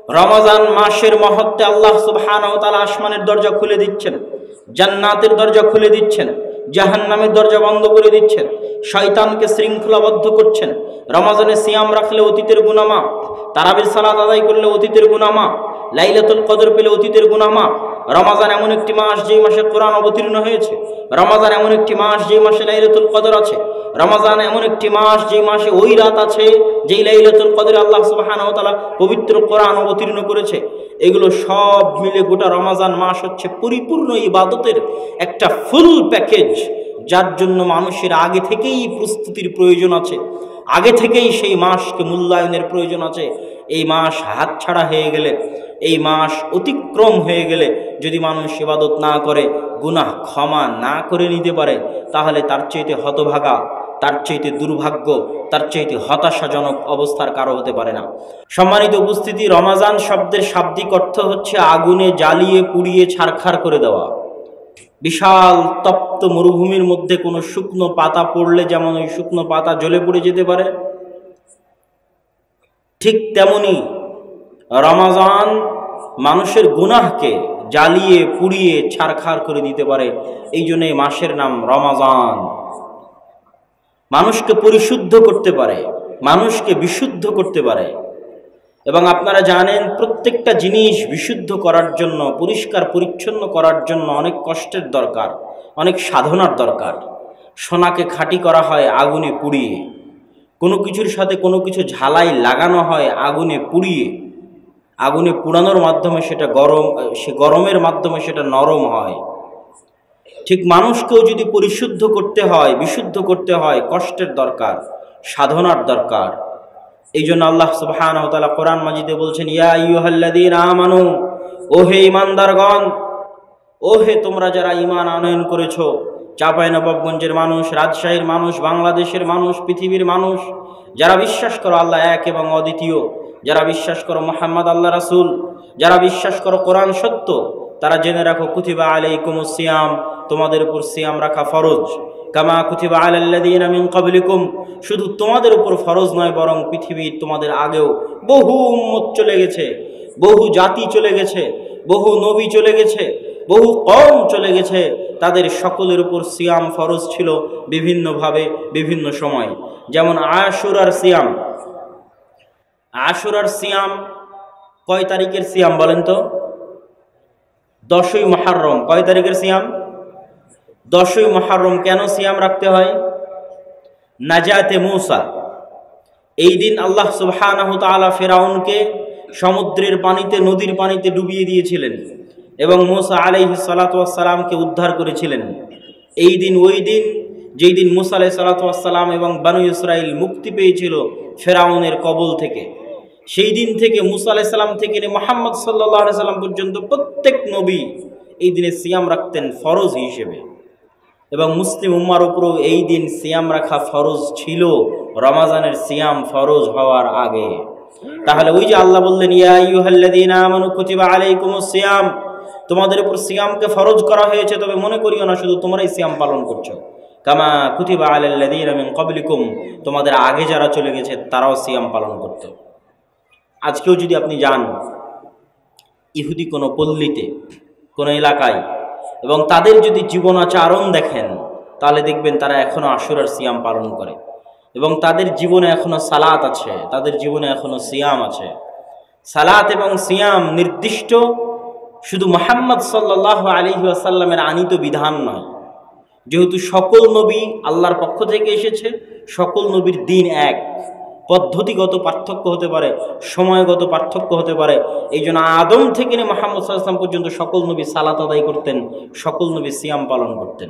রমজান মাসের মহত্বে আল্লাহ সুবহানাহু ওয়া তাআলা আসমানের দরজা খুলে দিচ্ছেন, জান্নাতের দরজা খুলে দিচ্ছেন, জাহান্নামের দরজা বন্ধ করে দিচ্ছেন, শয়তানকে শৃঙ্খলাবদ্ধ করছেন। রমজানে সিয়াম রাখলে অতীতের গুনাহ মাফ, তারাবির সালাত আদায় করলে অতীতের গুনাহ মাফ, লাইলাতুল কদর পেলে অতীতের গুনাহ মাফ। রমজান এমন একটি মাস যেই মাসে কোরআন অবতীর্ণ হয়েছে, রমজান এমন একটি মাস যেই মাসে লাইলাতুল কদর আছে, রমজান এমন একটি মাস যেই মাসে ওই রাত আছে যেই লাইলাতুল কদরে আল্লাহ সুবহানাহু ওয়া তাআলা পবিত্র কোরআন অবতীর্ণ করেছে। এগুলো সব মিলে গোটা রমজান মাস হচ্ছে পরিপূর্ণ ইবাদতের একটা ফুল প্যাকেজ, যার জন্য মানুষের আগে থেকেই প্রস্তুতির প্রয়োজন আছে, আগে থেকেই সেই মাসকে মূল্যায়নের প্রয়োজন আছে। এই মাস হাতছাড়া হয়ে গেলে, এই মাস অতিক্রম হয়ে গেলে যদি মানুষ ইবাদত না করে, গুনাহ ক্ষমা না করে নিতে পারে, তাহলে তার চাইতে হতভাগা, তার চাইতে দুর্ভাগ্য, তার চাইতে হতাশাজনক অবস্থার কারো হতে পারে না। সম্মানিত উপস্থিতি, রমজান শব্দের শাব্দিক অর্থ হচ্ছে আগুনে জ্বালিয়ে পুড়িয়ে ছারখার করে দেওয়া। বিশাল তপ্ত মরুভূমির মধ্যে কোনো শুকনো পাতা পড়লে যেমন ওই শুকনো পাতা জ্বলে পুড়ে যেতে পারে, ঠিক তেমনি রমজান মানুষের গুনাহকে জ্বালিয়ে পুড়িয়ে ছারখার করে দিতে পারে। এই জন্য এই মাসের নাম রমজান। মানুষকে পরিশুদ্ধ করতে পারে, মানুষকে বিশুদ্ধ করতে পারে। এবং আপনারা জানেন, প্রত্যেকটা জিনিস বিশুদ্ধ করার জন্য, পরিষ্কার পরিচ্ছন্ন করার জন্য অনেক কষ্টের দরকার, অনেক সাধনার দরকার। সোনাকে খাঁটি করা হয় আগুনে পুড়িয়ে, কোনো কিছুর সাথে কোনো কিছু ঝালাই লাগানো হয় আগুনে পুড়িয়ে। আগুনে পুড়ানোর মাধ্যমে সেটা গরমের মাধ্যমে সেটা নরম হয়। ঠিক মানুষকেও যদি পরিশুদ্ধ করতে হয়, বিশুদ্ধ করতে হয়, কষ্টের দরকার, সাধনার দরকার। এই জন্য আল্লাহ সুবহানাহু ওয়া তাআলা কোরআন মাজিদে বলছেন, ইয়া আইয়ুহাল্লাযীনা আমানু, ওহে ঈমানদারগণ, ওহে তোমরা যারা ঈমান আনয়ন করেছো, চাঁপাইনবাবগঞ্জের মানুষ, রাজশাহীর মানুষ, বাংলাদেশের মানুষ, পৃথিবীর মানুষ, যারা বিশ্বাস করো আল্লাহ এক এবং অদ্বিতীয়, যারা বিশ্বাস করো মুহাম্মদ আল্লাহ রাসূল, যারা বিশ্বাস করো কোরআন সত্য, তারা জেনে রাখো কুতিবা আলাইকুমুস সিয়াম, তোমাদের উপর সিয়াম রাখা ফরজ। কামা কুতিবা আলাল্লাযীনা মিন ক্বাবলিকুম, শুধু তোমাদের উপর ফরজ নয়, বরং পৃথিবীর তোমাদের আগেও বহু উম্মত চলে গেছে, বহু জাতি চলে গেছে, বহু নবী চলে গেছে, বহু কওম চলে গেছে, তাদের সকলের উপর সিয়াম ফরজ ছিল বিভিন্নভাবে বিভিন্ন সময়। যেমন আশুরার সিয়াম। আশুরার সিয়াম কয় তারিখের সিয়াম বলেন তো? 10ই মুহররম। কয় তারিখের সিয়াম? 10ই মুহররম। কেন সিয়াম রাখতে হয়? নাজাতে মূসা। এই দিন আল্লাহ সুবহানাহু ওয়া তাআলা ফিরআউনকে সমুদ্রের পানিতে, নদীর পানিতে ডুবিয়ে দিয়েছিলেন এবং মূসা আলাইহিস সালাতু ওয়াস সালামকে উদ্ধার করেছিলেন। এই দিন ওই দিন যেই দিন মূসা আলাইহিস সালাতু ওয়াস সালাম এবং বনু ইসরাইল মুক্তি পেয়েছিল ফিরআউনের কবল থেকে। সেই দিন থেকে মূসা আলাইহিস সালাম থেকে মুহাম্মদ সাল্লাল্লাহু আলাইহি সাল্লাম পর্যন্ত প্রত্যেক নবী এই দিনে সিয়াম রাখতেন ফরজ হিসেবে, এবং মুসলিম উম্মার উপরও এই দিন সিয়াম রাখা ফরজ ছিল রমজানের সিয়াম ফরজ হওয়ার আগে। তাহলে ওই যে আল্লাহ বললেন, ইয়া আইয়ুহাল্লাযীনা আমানু কুতিবা আলাইকুমুস সিয়াম, তোমাদের উপর সিয়ামকে ফরজ করা হয়েছে, তবে মনে করিও না শুধু তোমরাই সিয়াম পালন করছো। কামা কুতিবা আলাল্লাযীনা মিন ক্বাবলিকুম, তোমাদের আগে যারা চলে গেছে তারাও সিয়াম পালন করত। আজকেও যদি আপনি যান ইহুদি কোনো পল্লীতে, কোনো এলাকায়, এবং তাদের যদি জীবনাচরণ দেখেন, তাহলে দেখবেন তারা এখনো আশুরার সিয়াম পালন করে এবং তাদের জীবনে এখনো সালাত আছে, তাদের জীবনে এখনো সিয়াম আছে। সালাত এবং সিয়াম নির্দিষ্ট শুধু মুহাম্মদ সাল্লাল্লাহু আলাইহি ওয়াসাল্লামের আনিত বিধান নয়। যেহেতু সকল নবী আল্লাহর পক্ষ থেকে এসেছে, সকল নবীর দিন এক, পদ্ধতিগত পার্থক্য হতে পারে, সময়গত পার্থক্য হতে পারে। এই জন্য আদম থেকে নিয়ে মুহাম্মদ সাল্লাল্লাহু আলাইহি ওয়াসাল্লাম পর্যন্ত সকল নবী সালাত আদায় করতেন, সকল নবী সিয়াম পালন করতেন।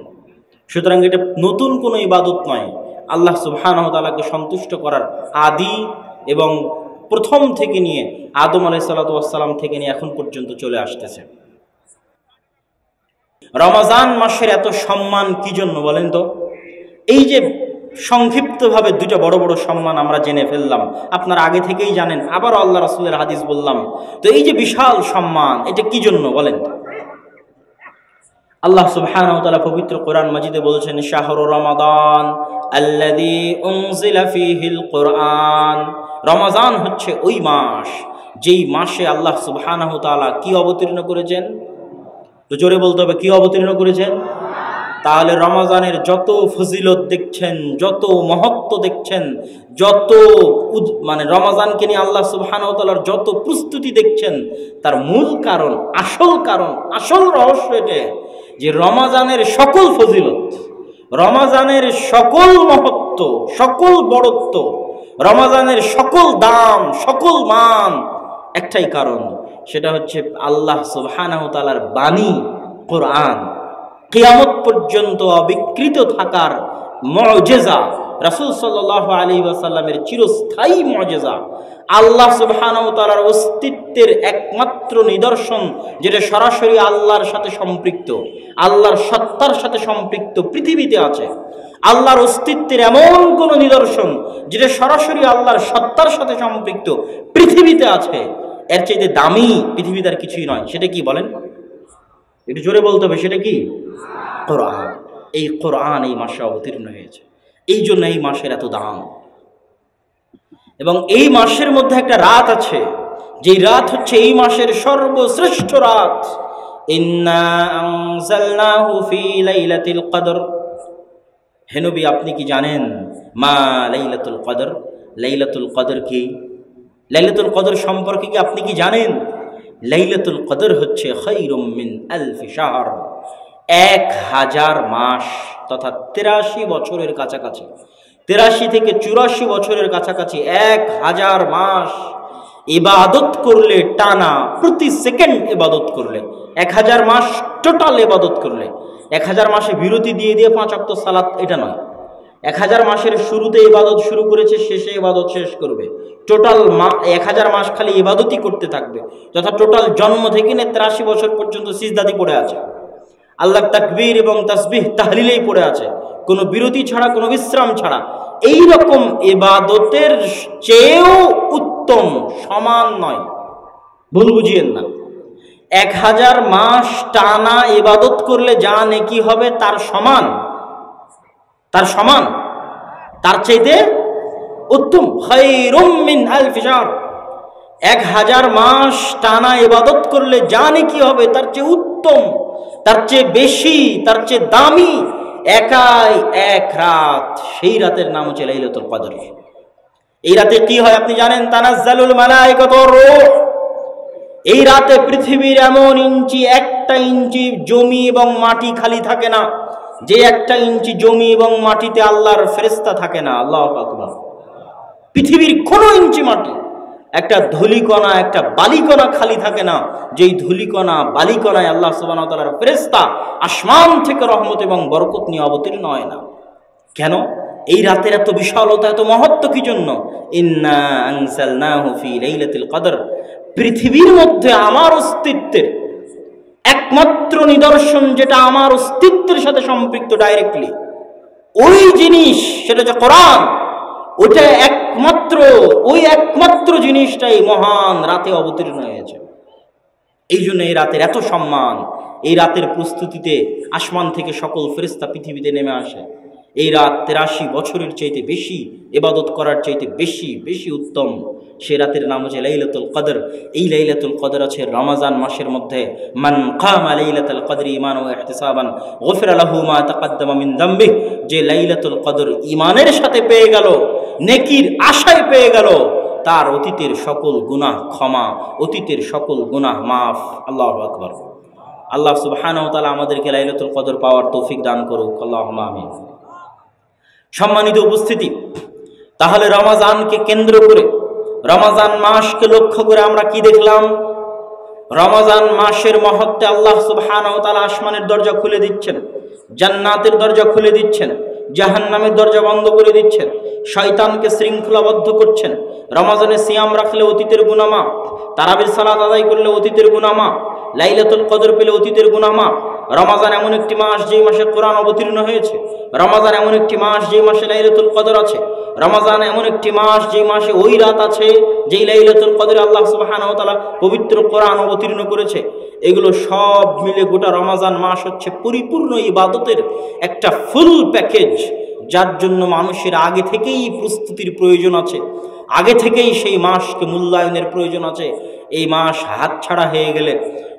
সুতরাং এটা নতুন কোনো ইবাদত নয়, আল্লাহ সুবহানাহু ওয়া তাআলাকে সন্তুষ্ট করার আদি এবং প্রথম থেকে নিয়ে আদম আলাইহিস সালাতু ওয়াস সালাম থেকে নিয়ে এখন পর্যন্ত চলে আসতেছে। রমজান মাসের এত সম্মান কি জন্য বলেন তো? এই যে সংক্ষিপ্তভাবে দুইটা বড় বড় সম্মান আমরা জেনে ফেললাম, আপনারা আগে থেকেই জানেন, আবার আল্লাহ রাসূলের হাদিস বললাম। তো এই যে বিশাল সম্মান, এটা কি জন্য বলেন? আল্লাহ সুবহানাহু ওয়া তাআলা পবিত্র কোরআন মাজিদে বলছেন, শাহরু রমাদান আল্লাযী উনজিলা ফীহিল কুরআন, রমজান হচ্ছে ওই মাস যেই মাসে আল্লাহ সুবহানাহু তাআলা কি অবতীর্ণ করেছেন? তো জোরে বলতে হবে, কি অবতীর্ণ করেছেন? তাহলে রমজানের যত ফজিলত দেখছেন, যত মহত্ব দেখছেন, যত মানে রমজানকে নিয়ে আল্লাহ সুবহানাহু তাআলার যত প্রস্তুতি দেখছেন, তার মূল কারণ, আসল রহস্য এটা যে রমজানের সকল ফজিলত, রমজানের সকল মহত্ব, সকল বড়ত্ব, রমজানের সকল দাম, সকল মান একটাই কারণ, সেটা হচ্ছে আল্লাহ সুবহানাহু তাআলার বাণী কোরআন কিয়ামত পর্যন্ত অবিকৃত থাকার মুজিজা, রাসূল সাল্লাল্লাহু আলাইহি ওয়াসাল্লামের চিরস্থায়ী মুজিজা, আল্লাহ সুবহানাহু তাআলার অস্তিত্বের একমাত্র নিদর্শন যেটা সরাসরি আল্লাহর সাথে সম্পৃক্ত, আল্লাহর সত্তার সাথে সম্পৃক্ত পৃথিবীতে আছে। আল্লাহর অস্তিত্বের এমন কোন নিদর্শন যেটা সরাসরি আল্লাহর সত্তার সাথে সম্পৃক্ত পৃথিবীতে আছে, এর চাইতে দামি পৃথিবীতে আর কিছুই নয়। সেটা কি বলেন? একটু জোরে বলতে হবে, সেটা কি? কোরআন। এই কোরআন এই মাসে অবতীর্ণ হয়েছে, এই জন্য এই মাসের এত দাম। এবং এই মাসের মধ্যে একটা রাত আছে, যেই রাত হচ্ছে এই মাসের সর্বশ্রেষ্ঠ রাত। ইন্না আনজালনাহু ফি লাইলাতুল কদর। হে নবী, আপনি কি জানেন মা লাইলাতুল কদর? লাইলাতুল কদর কি? লাইলাতুল কদর সম্পর্কে কি আপনি কি জানেন? লাইলাতুল কদর হচ্ছে খায়রুম মিন আলফি শাহর, 1000 মাস তথা 83 বছরের কাছাকাছি, 83 থেকে 84 বছরের কাছাকাছি 1000 মাস ইবাদত করলে, টানা প্রতি সেকেন্ড ইবাদত করলে, 1000 মাস টোটাল ইবাদত করলে, 1000 মাসে বিরতি দিয়ে দিয়ে 5 ওয়াক্ত সালাত, এটা নয়। 1000 মাসের শুরুতে ইবাদত শুরু করেছে, শেষে ইবাদত শেষ করবে। টোটাল 1000 মাস খালি ইবাদতই করতে থাকবে, যথা টোটাল জন্ম থেকে 83 বছর পর্যন্ত সিজদাতে পড়ে আছে, আল্লাহর তাকবীর এবং তাসবিহ তাহলিলেই পড়ে আছে, কোনো বিরতি ছাড়া, কোনো বিশ্রাম ছাড়া। এই রকম ইবাদতের চেয়েও উত্তম, সমান নয়, ভুল বুঝিয়েন না। 1000 মাস টানা ইবাদত করলে যা নেকি হবে তার সমান, তার চাইতে উত্তম। খায়রুম মিন আলফি শাহর, 1000 মাস টানা ইবাদত করলে যা নেকি হবে তার চেয়ে উত্তম, তার চেয়ে বেশি, তার চেয়ে দামি একাই এক রাত। সেই রাতের নাম হচ্ছে লাইলাতুল কদর। এই রাতে কি হয় আপনি জানেন? তানাজ্জালুল মালায়েকাতু ওয়ার রূহ। এই রাতে পৃথিবীর এমন ইঞ্চি, 1 ইঞ্চি জমি এবং মাটি খালি থাকে না, যে 1 ইঞ্চি জমি এবং মাটিতে আল্লাহর ফেরেশতা থাকে না। আল্লাহু আকবার। পৃথিবীর কোনো ইঞ্চি মাটি, একটা ধূলিকণা, একটা বালিকণা খালি থাকে না, যেই ধূলিকণা বালিকণায় আল্লাহ সুবহানাহু ওয়া তাআলার ফেরেশতা আসমান থেকে রহমত এবং বরকত নিয়ে অবতীর্ণ হয় না। কেন? এই রাতের এত বিশালতা, এত মহত্ব কি জন্য? ইন্না আনজালনাহু ফি লাইলাতুল কদর। পৃথিবীর মধ্যে আমার অস্তিত্বের একমাত্র নিদর্শন, যেটা আমার অস্তিত্বের সাথে সম্পৃক্ত ডাইরেক্টলি, ওই জিনিস, সেটা হচ্ছে কোরআন। ওটা একমাত্র জিনিসটাই মহান রাতে অবতীর্ণ হয়েছে। এই জন্য এই রাতের এত সম্মান। এই রাতের প্রস্তুতিতে আসমান থেকে সকল ফেরেশতা পৃথিবীতে নেমে আসে। এই রাত 83 বছরের চাইতে বেশি ইবাদত করার চাইতে বেশি উত্তম। সে রাতের নাম হচ্ছে লাইলাতুল কদর। এই লাইলাতুল কদর আছে রমজান মাসের মধ্যে। মান কামা লাইলাতুল কদরি ঈমানান ওয়া ইহতিসাবান গুফিরা লাহু মা তাকাদ্দামা মিন যামবিহি। যে লাইলাতুল কদর ঈমানের সাথে পেয়ে গেল, নেকির আশায় পেয়ে গেল, তার অতীতের সকল গুনাহ ক্ষমা, অতীতের সকল গুনাহ মাফ। আল্লাহু আকবার। আল্লাহ সুবহানাহু ওয়া তাআলা আমাদেরকে লাইলাতুল কদর পাওয়ার তৌফিক দান করুক। আল্লাহুম্মা আমিন। সম্মানিত উপস্থিতি, তাহলে রমজানকে কেন্দ্র করে, রমজান মাসকে লক্ষ্য করে আমরা কি দেখলাম? রমজান মাসের মহত্বে আল্লাহ সুবহানাহু ওয়া তাআলা আসমানের দরজা খুলে দিচ্ছেন, জান্নাতের দরজা খুলে দিচ্ছেন, জাহান্নামের দরজা বন্ধ করে দিচ্ছেন, শয়তানকে শৃঙ্খলাবদ্ধ করছেন। রমজানে সিয়াম রাখলে অতীতের গুনাহ মাফ, তারাবির সালাত আদায় করলে অতীতের গুনাহ মাফ, লাইলাতুল কদর পেলে অতীতের গুনাহ মাফ। রমজান এমন একটি মাস যেই মাসে কোরআন অবতীর্ণ হয়েছে। রমজান এমন একটি মাস যেই মাসে লাইলাতুল কদর আছে। রমজান এমন একটি মাস যেই মাসে ওই রাত আছে যেই লাইলাতুল কদরে আল্লাহ সুবহানাহু ওয়া তাআলা পবিত্র কোরআন অবতীর্ণ করেছে। এগুলো সব মিলে গোটা রমজান মাস হচ্ছে পরিপূর্ণ ইবাদতের একটা ফুল প্যাকেজ, যার জন্য মানুষের আগে থেকেই প্রস্তুতির প্রয়োজন আছে, আগে থেকেই সেই মাসকে মূল্যায়নের প্রয়োজন আছে। এই মাস হাতছাড়া হয়ে গেলে,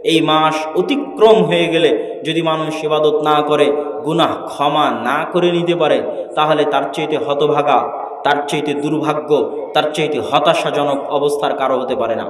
এই মাস অতিক্রম হয়ে গেলে যদি মানুষ ইবাদত না করে, গুনাহ ক্ষমা না করে নিতে পারে, তাহলে তার চাইতে হতভাগা, তার চাইতে দুর্ভাগ্য, তার চাইতে হতাশাজনক অবস্থার কারো হতে পারে না।